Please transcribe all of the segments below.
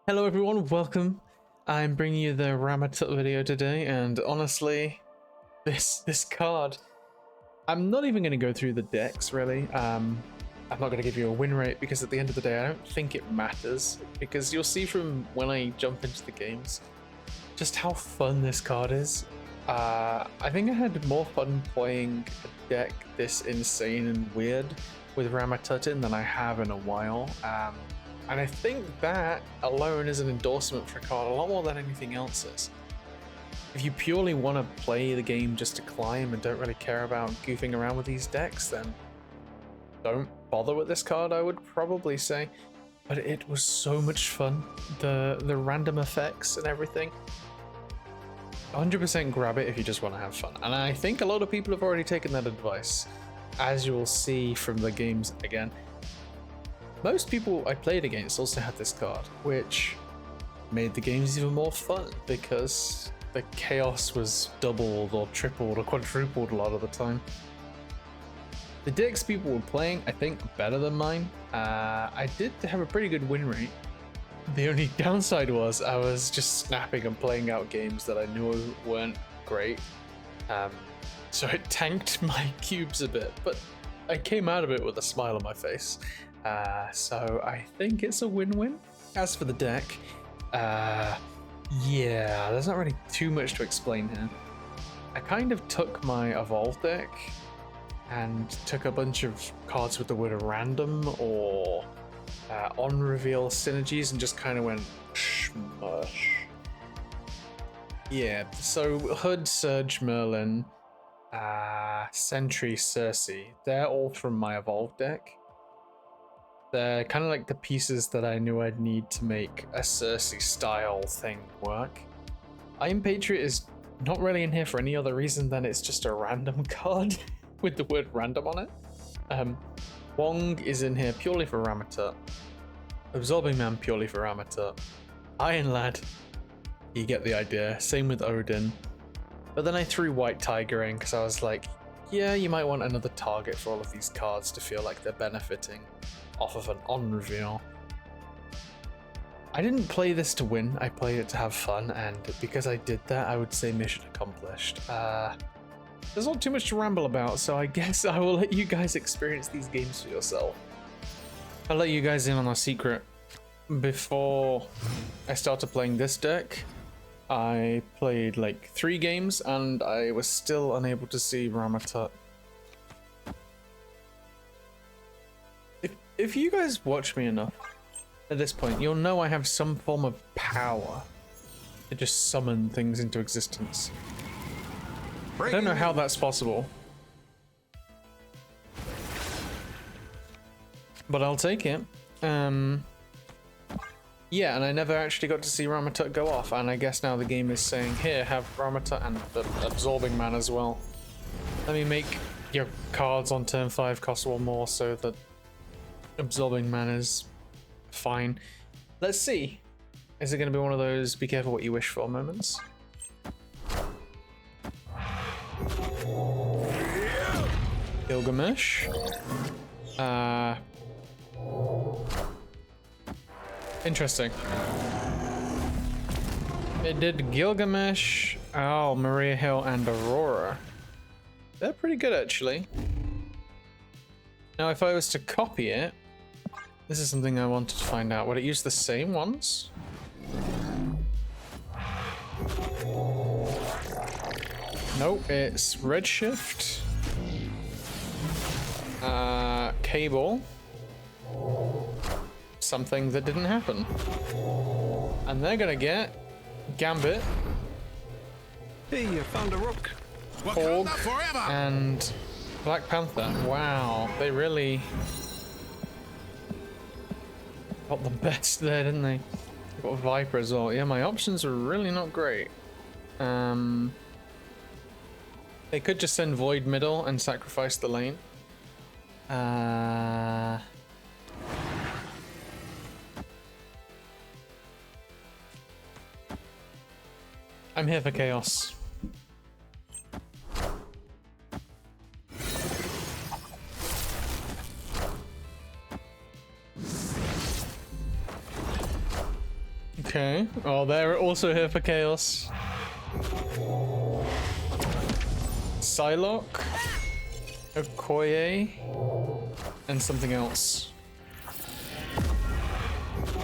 Hello everyone, welcome. I'm bringing you the Rama Tut video today, and honestly, this card, I'm not even going to go through the decks really. I'm not going to give you a win rate because at the end of the day I don't think it matters, because you'll see from when I jump into the games just how fun this card is. I think I had more fun playing a deck this insane and weird with Rama Tut in than I have in a while. And I think that alone is an endorsement for a card a lot more than anything else is. If you purely want to play the game just to climb and don't really care about goofing around with these decks, then don't bother with this card, I would probably say. But it was so much fun. The random effects and everything. 100% grab it if you just want to have fun. And I think a lot of people have already taken that advice, as you will see from the games again. Most people I played against also had this card, which made the games even more fun because the chaos was doubled or tripled or quadrupled a lot of the time. The decks people were playing, I think, better than mine. I did have a pretty good win rate. The only downside was I was just snapping and playing out games that I knew weren't great. So it tanked my cubes a bit, but I came out of it with a smile on my face. So I think it's a win-win. As for the deck, yeah, there's not really too much to explain here. I kind of took my Evolve deck and took a bunch of cards with the word random or on-reveal synergies and just kind of went smush. Yeah, so Hood, Surge, Merlin, Sentry, Cersei, they're all from my Evolve deck. They're kind of like the pieces that I knew I'd need to make a Cersei style thing work. Iron Patriot is not really in here for any other reason than it's just a random card with the word random on it. Wong is in here purely for Rama Tut. Absorbing Man purely for Rama Tut. Iron Lad, you get the idea. Same with Odin. But then I threw White Tiger in because I was like, yeah, you might want another target for all of these cards to feel like they're benefiting off of an on-reveal. I didn't play this to win, I played it to have fun, and because I did that, I would say mission accomplished. There's not too much to ramble about, so I guess I will let you guys experience these games for yourself. I'll let you guys in on a secret. Before I started playing this deck, I played like 3 games, and I was still unable to see Rama Tut. If you guys watch me enough at this point, you'll know I have some form of power to just summon things into existence. I don't know how that's possible, but I'll take it. Yeah, and I never actually got to see Rama Tut go off, and I guess now the game is saying, here, have Rama Tut and the Absorbing Man as well. Let me make your cards on turn 5 cost 1 more so that Absorbing Man is fine. Let's see. Is it going to be one of those be careful what you wish for moments? Gilgamesh. Interesting. It did Gilgamesh, Maria Hill, and Aurora. They're pretty good actually. Now if I was to copy it, this is something I wanted to find out. Would it use the same ones? Nope, it's Redshift, Cable, something that didn't happen. And they're gonna get Gambit, Hey, you found a rook. Org, and Black Panther. Wow, they really got the best there, didn't they? They got Viper as well. Yeah, my options are really not great. They could just send Void middle and sacrifice the lane. I'm here for chaos. Okay. Oh, they're also here for chaos. Psylocke, Okoye, and something else.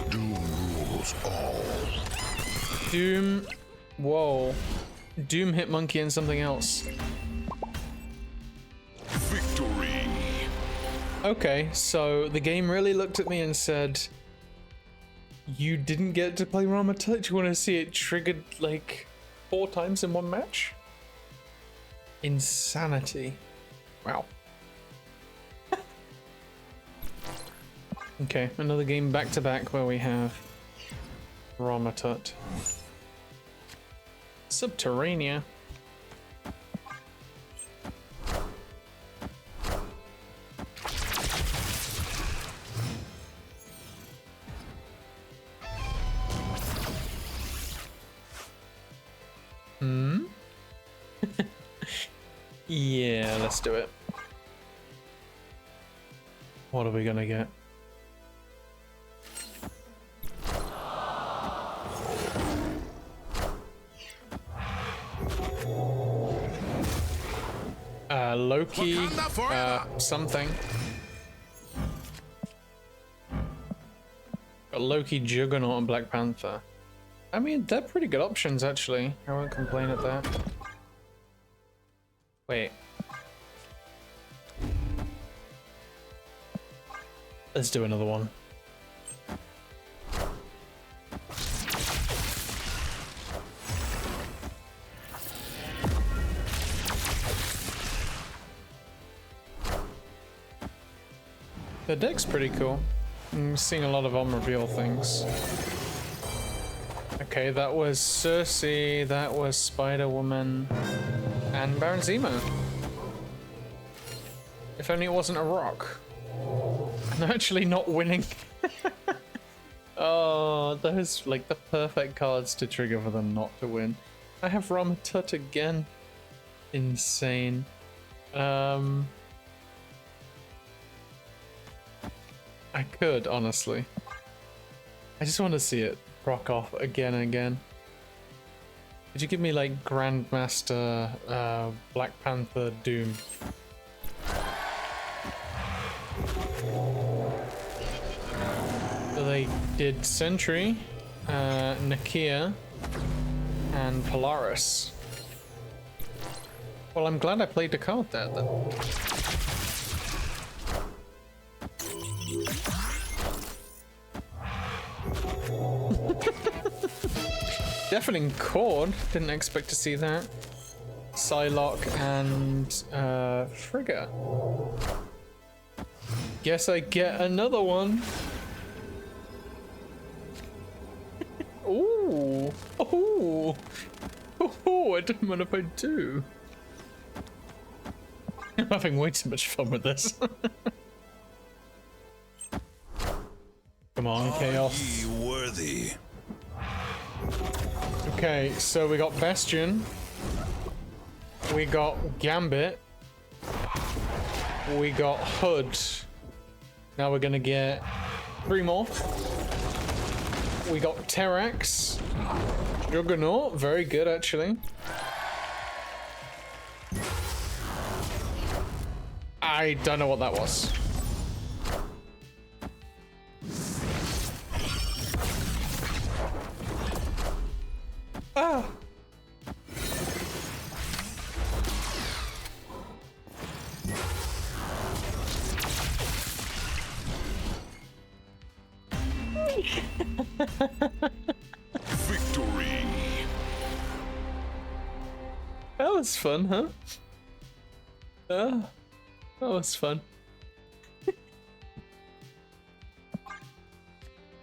Doom rules all. Doom. Whoa. Doom, Hitmonkey, and something else. Victory. Okay, so the game really looked at me and said, you didn't get to play Rama Tut? You want to see it triggered like 4 times in one match? Insanity. Wow. Okay, another game back to back where we have Rama Tut. Subterranea. Yeah, let's do it. What are we gonna get? Loki, something. Got Loki, Juggernaut, and Black Panther. I mean, they're pretty good options, actually. I won't complain at that. Wait. Let's do another one. The deck's pretty cool. I'm seeing a lot of on-reveal things. Okay, that was Cersei, that was Spider-Woman, and Baron Zemo. If only it wasn't a rock. I'm actually not winning. Oh, those like the perfect cards to trigger for them not to win. I have Rama Tut again. Insane. I could, honestly. I just want to see it rock off again and again. Could you give me like Grandmaster, Black Panther, Doom? So they did Sentry, Nakia, and Polaris. Well, I'm glad I played the card there then. Deafening Chord, didn't expect to see that. Psylocke and Frigga. Guess I get another one. Ooh. Ooh. Ooh, I don't mind if I do. I'm having way too much fun with this. Come on, Chaos. Are ye worthy? Okay, so we got Bastion. We got Gambit. We got Hood. Now we're gonna get 3 more. We got Terrax. Juggernaut, very good actually. I don't know what that was. Ah! Victory. That was fun, huh? That was fun.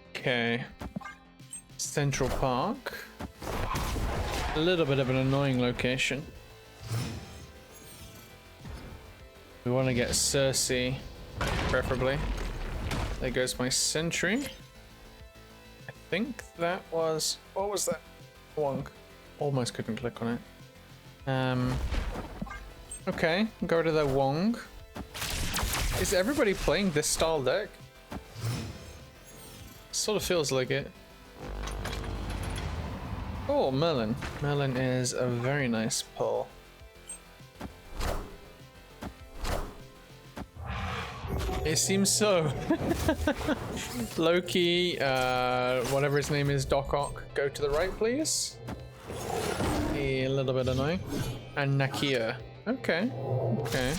Okay. Central Park. A little bit of an annoying location. We want to get Cersei, preferably. There goes my Sentry. I think that was... what was that? Wong. Almost couldn't click on it. Okay, go to the Wong. Is everybody playing this style deck? Sort of feels like it. Oh, Merlin. Merlin is a very nice pull. It seems so. Loki, whatever his name is, Doc Ock, go to the right, please. A little bit annoying. And Nakia. Okay. Okay.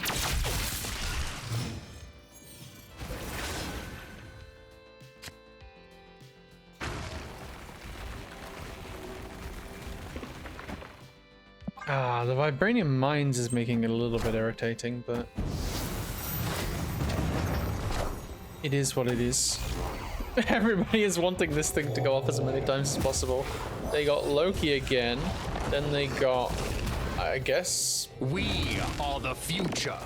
Ah, the Vibranium Mines is making it a little bit irritating, but it is what it is. Everybody is wanting this thing to go off as many times as possible. They got Loki again, then they got, I guess... We are the future.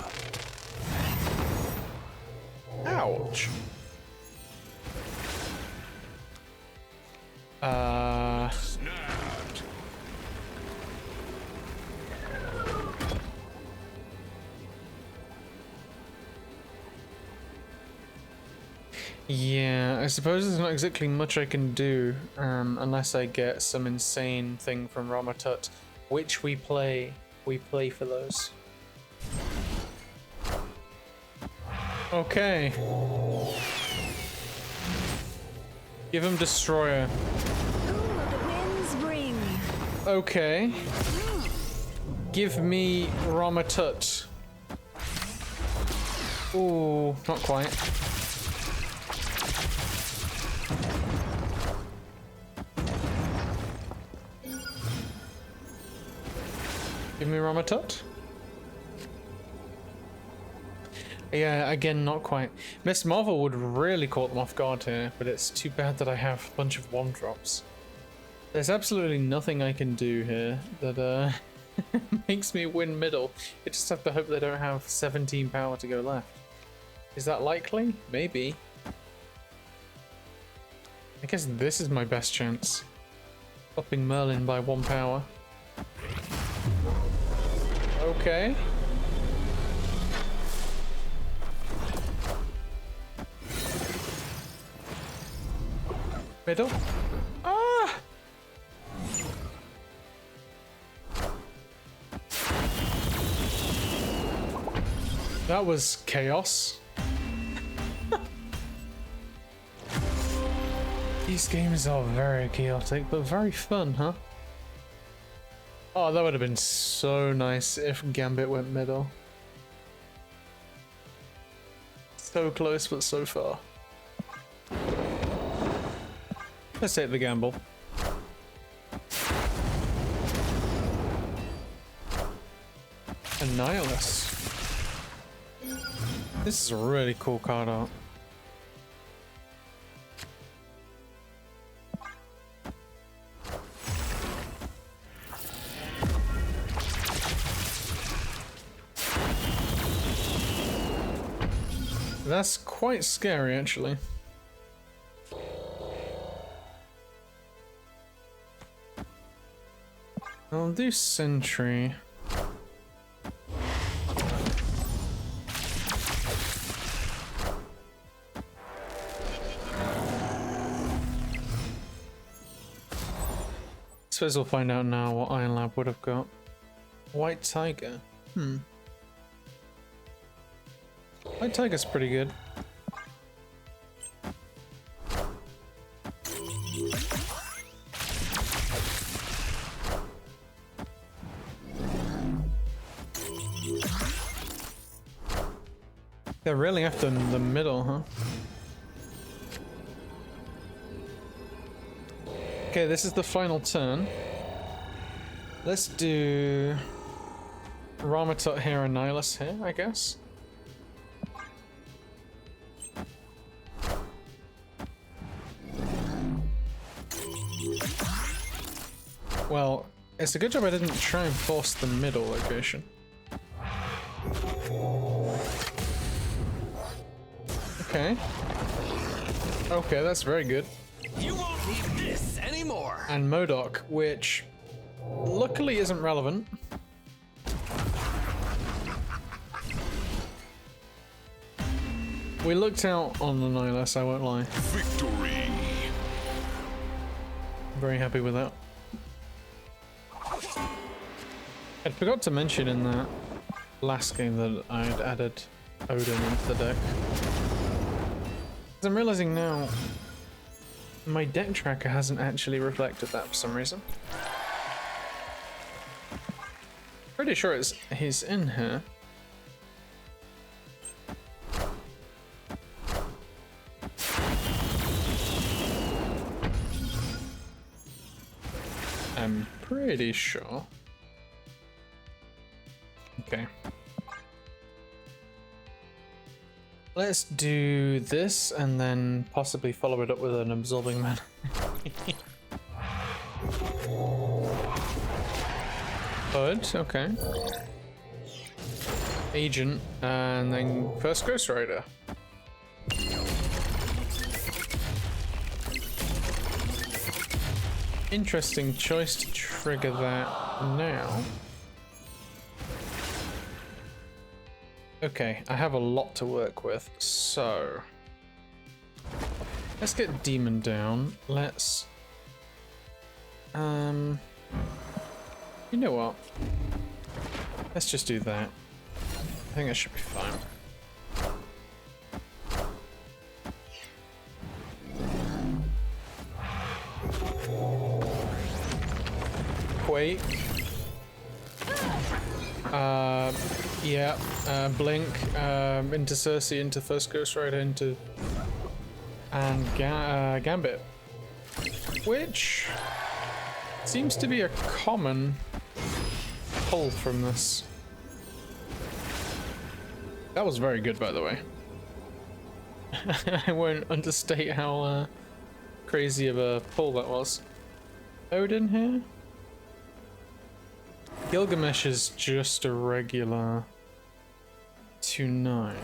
Ouch. Snapped. Yeah, I suppose there's not exactly much I can do unless I get some insane thing from Rama Tut, which we play for those. Okay. Give him Destroyer. Who will the winds bring? Okay. Give me Rama Tut. Ooh, not quite. Give me Rama Tut. Yeah, again, not quite. Miss Marvel would really caught them off guard here, but it's too bad that I have a bunch of one drops. There's absolutely nothing I can do here that makes me win middle. I just have to hope they don't have 17 power to go left. Is that likely? Maybe. I guess this is my best chance. Upping Merlin by 1 power. Okay. Middle. Ah! That was chaos. These games are very chaotic, but very fun, huh? Oh, that would have been so nice if Gambit went middle. So close, but so far. Let's take the gamble. Annihilus. This is a really cool card art. That's quite scary, actually. I'll do Sentry. Suppose we'll find out now what Iron Lab would have got. White Tiger. White Tiger's pretty good. They're really after the middle, huh? Okay, this is the final turn. Let's do Rama Tut here and Nihilus here, I guess. Well, it's a good job I didn't try and force the middle location. Okay. Okay, that's very good. You won't need this anymore. And Modok, which luckily isn't relevant. We looked out on the Nihilus, I won't lie. Victory. Very happy with that. I forgot to mention in that last game that I'd added Odin into the deck. 'Cause I'm realizing now my deck tracker hasn't actually reflected that for some reason. Pretty sure he's in here. I'm pretty sure. Okay. Let's do this and then possibly follow it up with an absorbing man. Hood, okay. Agent, and then first Ghost Rider. Interesting choice to trigger that now. Okay, I have a lot to work with, so let's get Demon down. Let's you know what? Let's just do that. I think that should be fine. Quake. Yeah, Blink, into Cersei, into first Ghost Rider, into and Gambit, which seems to be a common pull from this. That was very good, by the way. I won't understate how crazy of a pull that was. Odin here. Gilgamesh is just a regular 2/9.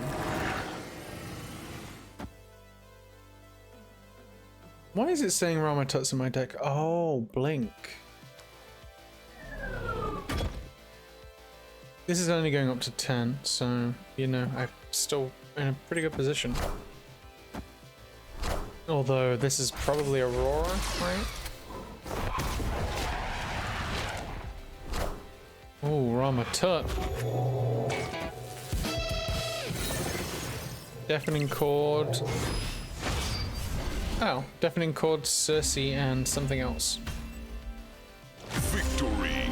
Why is it saying Rama Tut's in my deck? Oh, Blink. This is only going up to 10, so, you know, I'm still in a pretty good position. Although, this is probably Aurora, right? Oh, Rama Tut. Deafening Chord. Oh, Deafening Chord, Cersei, and something else. Victory.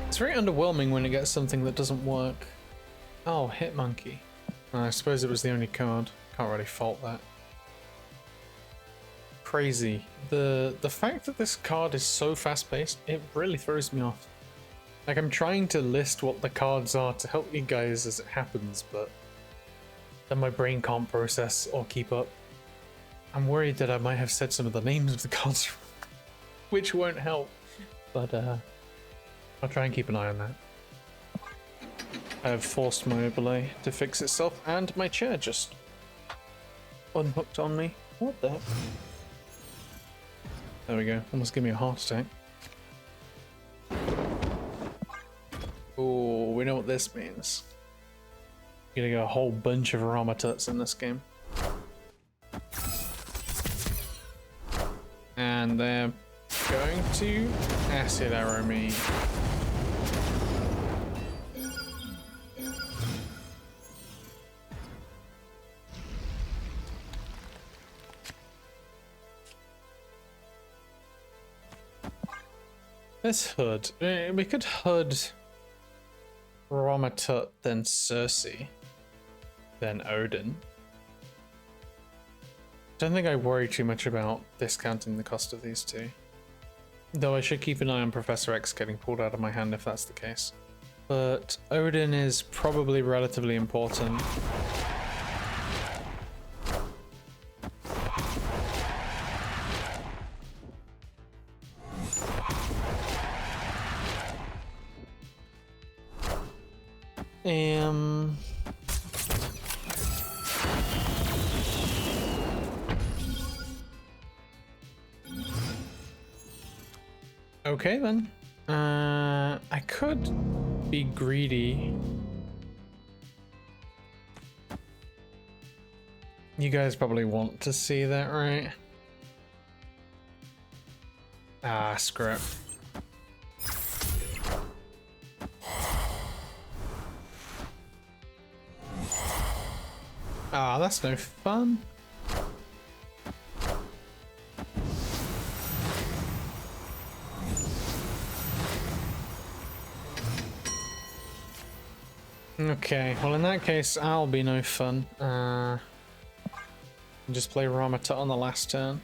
It's very underwhelming when it gets something that doesn't work. Oh, Hit Monkey. I suppose it was the only card. Can't really fault that. Crazy. The fact that this card is so fast-paced, it really throws me off. Like, I'm trying to list what the cards are to help you guys as it happens, but then my brain can't process or keep up. I'm worried that I might have said some of the names of the cards wrong, which won't help, but I'll try and keep an eye on that. I have forced my overlay to fix itself, and my chair just unhooked on me. What the heck? There we go. Almost gave me a heart attack. Oh, we know what this means. You're gonna get a whole bunch of Rama Tuts in this game. And they're going to acid arrow me. Let's Hood. We could Hood Rama Tut, then Cersei, then Odin. Don't think I worry too much about discounting the cost of these two. Though I should keep an eye on Professor X getting pulled out of my hand if that's the case. But Odin is probably relatively important. Okay then. I could be greedy. You guys probably want to see that, right? Ah, screw it. Ah, that's no fun. Okay, well in that case, I'll be no fun. Just play Rama Tut on the last turn.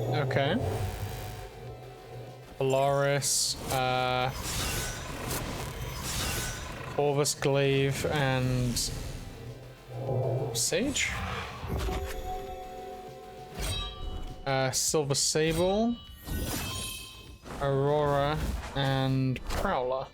Okay. Polaris, Corvus Glaive, and Sage? Silver Sable, Aurora, and Prowler.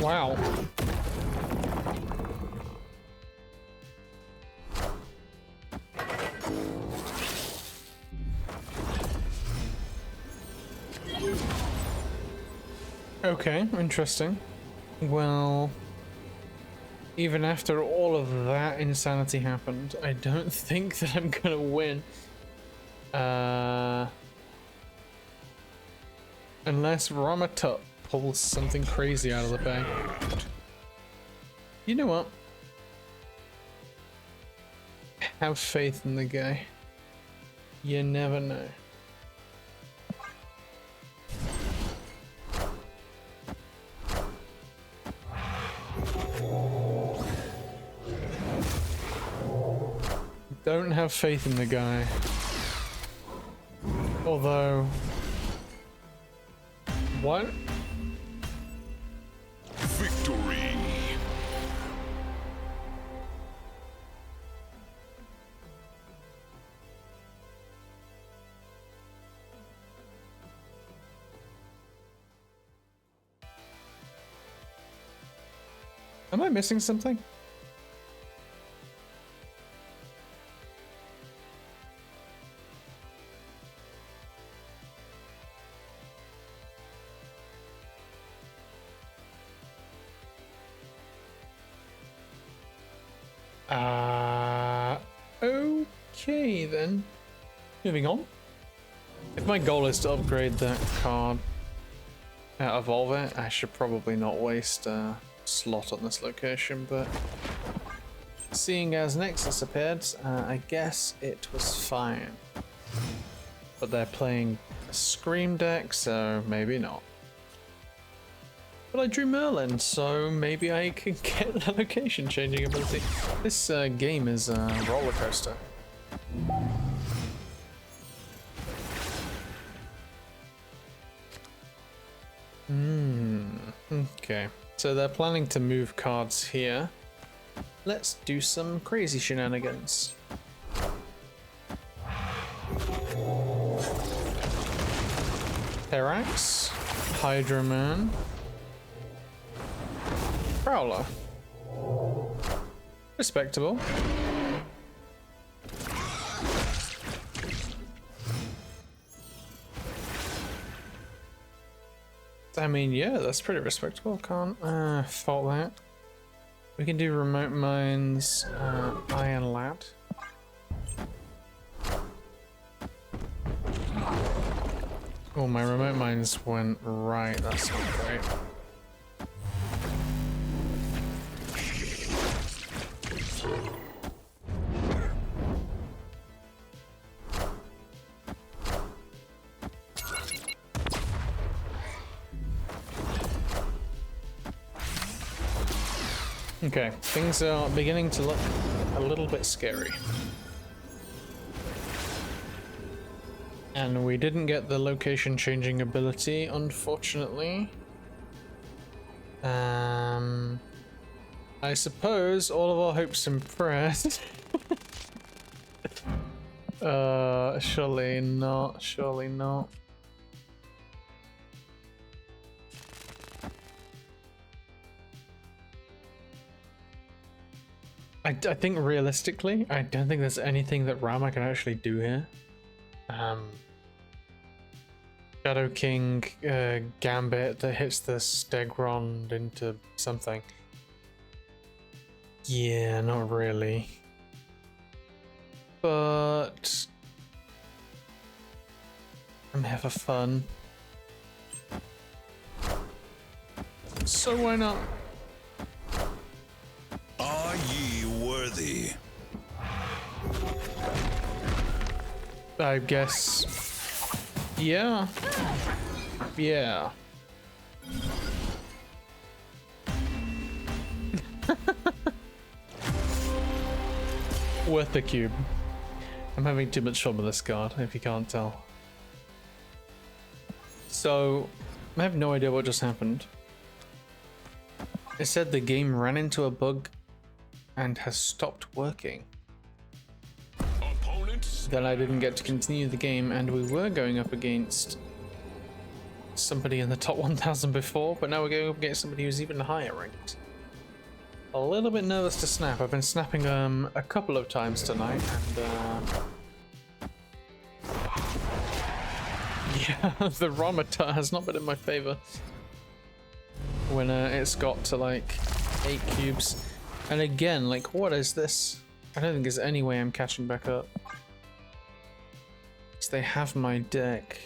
Wow. Okay, interesting. Well, even after all of that insanity happened, I don't think that I'm gonna win. Unless Rama Tut pulls something crazy out of the bag. You know what? Have faith in the guy. You never know. Don't have faith in the guy. Although... What? Victory. Am I missing something? Okay then. Moving on. If my goal is to upgrade that card, evolve it, I should probably not waste a slot on this location, but seeing as Nexus appeared, I guess it was fine. But they're playing a Scream deck, so maybe not. But I drew Merlin, so maybe I can get the location changing ability. This game is a roller coaster. Okay. So they're planning to move cards here. Let's do some crazy shenanigans. Terax, Hydra Man, Prowler. Respectable. I mean, yeah, that's pretty respectable. Can't fault that. We can do Remote Mines, Iron Lad. Oh, my Remote Mines went right. That's not great. Okay, things are beginning to look a little bit scary. And we didn't get the location changing ability, unfortunately. I suppose all of our hopes and prayers. Surely not, surely not. I think realistically, I don't think there's anything that Rama can actually do here. Shadow King Gambit that hits the Stegron into something. Yeah, not really. But I'm here for fun. So why not? Are ye worthy? I guess. Yeah. Yeah. Worth the cube. I'm having too much fun with this card, if you can't tell. So, I have no idea what just happened. It said the game ran into a bug and has stopped working. Then I didn't get to continue the game, and we were going up against somebody in the top 1000 before, but now we're going up against somebody who's even higher ranked. A little bit nervous to snap. I've been snapping a couple of times tonight, and yeah, the Rama Tut has not been in my favor when it's got to like 8 cubes. And again, like, what is this? I don't think there's any way I'm catching back up. Because they have my deck.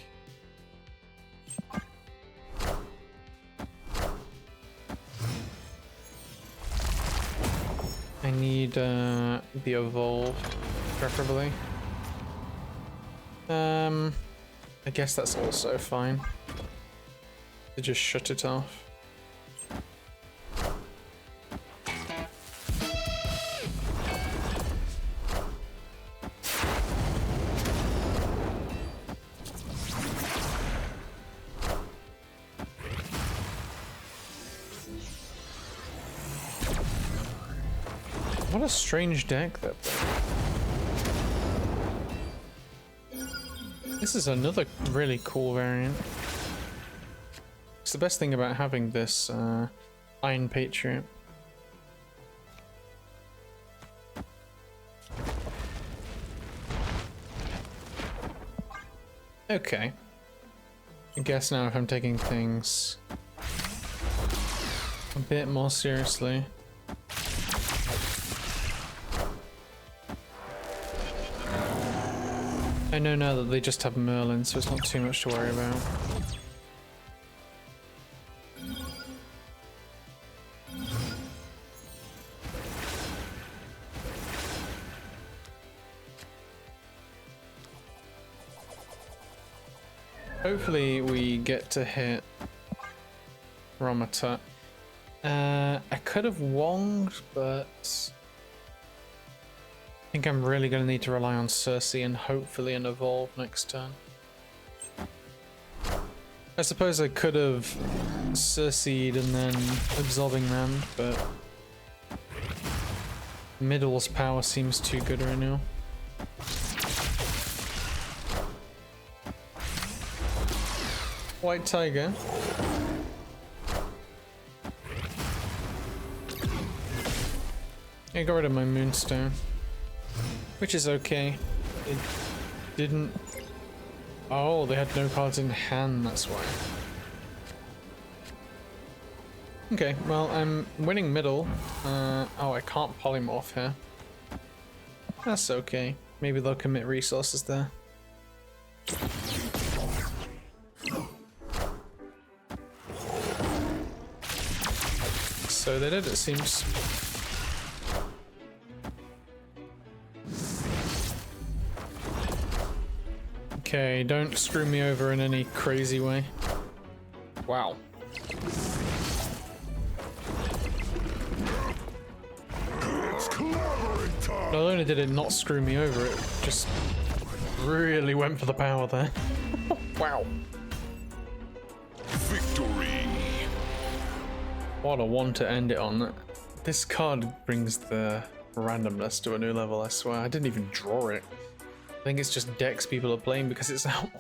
I need the evolve, preferably. I guess that's also fine. To just shut it off. What a strange deck that thing. This is another really cool variant. It's the best thing about having this Iron Patriot. Okay. I guess now if I'm taking things a bit more seriously. I know now that they just have Merlin, so it's not too much to worry about. Hopefully we get to hit Rama Tut. I could have wonged, but I think I'm really going to need to rely on Cersei and hopefully an evolve next turn. I suppose I could have Cersei'd and then absorbing Rand, but Middle's power seems too good right now. White Tiger. I got rid of my Moonstone. Which is okay. It didn't... Oh, they had no cards in hand, that's why. Okay, well, I'm winning middle. Oh, I can't polymorph here. That's okay. Maybe they'll commit resources there. So they did, it seems. Okay, don't screw me over in any crazy way. Wow. Not only did it not screw me over, it just really went for the power there. Wow. Victory. What a one to end it on. This card brings the randomness to a new level, I swear. I didn't even draw it. I think it's just decks people are playing because it's out.